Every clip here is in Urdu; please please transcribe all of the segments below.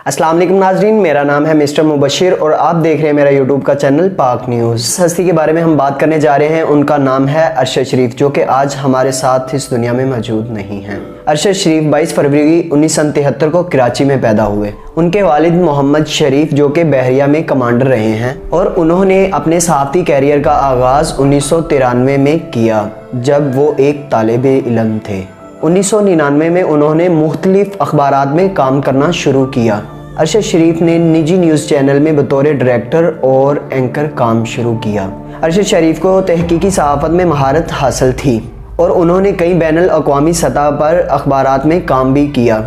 السلام علیکم ناظرین، میرا نام ہے مسٹر مبشر اور آپ دیکھ رہے ہیں میرا یوٹیوب کا چینل پاک نیوز۔ اس ہستی کے بارے میں ہم بات کرنے جا رہے ہیں، ان کا نام ہے ارشد شریف، جو کہ آج ہمارے ساتھ اس دنیا میں موجود نہیں ہیں۔ ارشد شریف 22 فروری 1973 کو کراچی میں پیدا ہوئے۔ ان کے والد محمد شریف جو کہ بحریہ میں کمانڈر رہے ہیں، اور انہوں نے اپنے صحافتی کیریئر کا آغاز 1993 میں کیا جب وہ ایک طالب علم تھے۔ 1999 میں انہوں نے مختلف اخبارات میں کام کرنا شروع کیا۔ ارشد شریف نے نجی نیوز چینل میں بطور ڈائریکٹر اور اینکر کام شروع کیا۔ ارشد شریف کو تحقیقی صحافت میں مہارت حاصل تھی اور انہوں نے کئی بین الاقوامی سطح پر اخبارات میں کام بھی کیا۔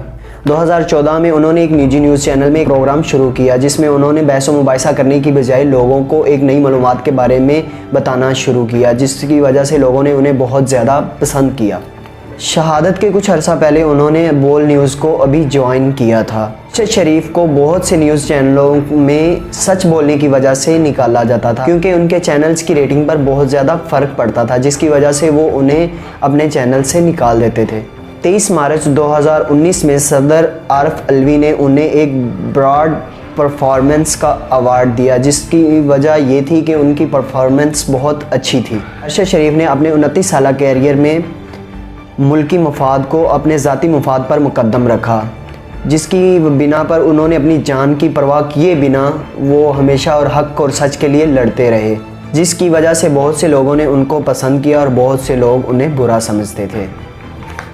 2014 میں انہوں نے ایک نجی نیوز چینل میں ایک پروگرام شروع کیا جس میں انہوں نے بحث و مباحثہ کرنے کی بجائے لوگوں کو ایک نئی معلومات کے بارے میں بتانا شروع کیا، جس کی وجہ سے لوگوں نے انہیں بہت زیادہ پسند کیا۔ شہادت کے کچھ عرصہ پہلے انہوں نے بول نیوز کو ابھی جوائن کیا تھا۔ ارشد شریف کو بہت سے نیوز چینلوں میں سچ بولنے کی وجہ سے نکالا جاتا تھا، کیونکہ ان کے چینلز کی ریٹنگ پر بہت زیادہ فرق پڑتا تھا، جس کی وجہ سے وہ انہیں اپنے چینل سے نکال دیتے تھے۔ 23 مارچ 2019 میں صدر عارف علوی نے انہیں ایک براڈ پرفارمنس کا ایوارڈ دیا، جس کی وجہ یہ تھی کہ ان کی پرفارمنس بہت اچھی تھی۔ ارشد شریف نے اپنے 29 سالہ کیریئر میں ملکی مفاد کو اپنے ذاتی مفاد پر مقدم رکھا، جس کی بنا پر انہوں نے اپنی جان کی پرواہ کیے بنا وہ ہمیشہ اور حق اور سچ کے لیے لڑتے رہے، جس کی وجہ سے بہت سے لوگوں نے ان کو پسند کیا اور بہت سے لوگ انہیں برا سمجھتے تھے۔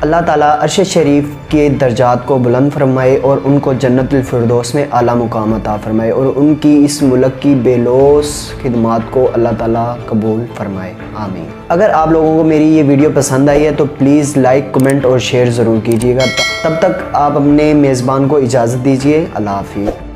اللہ تعالیٰ ارشد شریف کے درجات کو بلند فرمائے اور ان کو جنت الفردوس میں اعلیٰ مقام عطا فرمائے، اور ان کی اس ملک کی بے لوث خدمات کو اللہ تعالیٰ قبول فرمائے، آمین۔ اگر آپ لوگوں کو میری یہ ویڈیو پسند آئی ہے تو پلیز لائک، کمنٹ اور شیئر ضرور کیجیے گا۔ تب تک آپ اپنے میزبان کو اجازت دیجیے۔ اللہ حافظ۔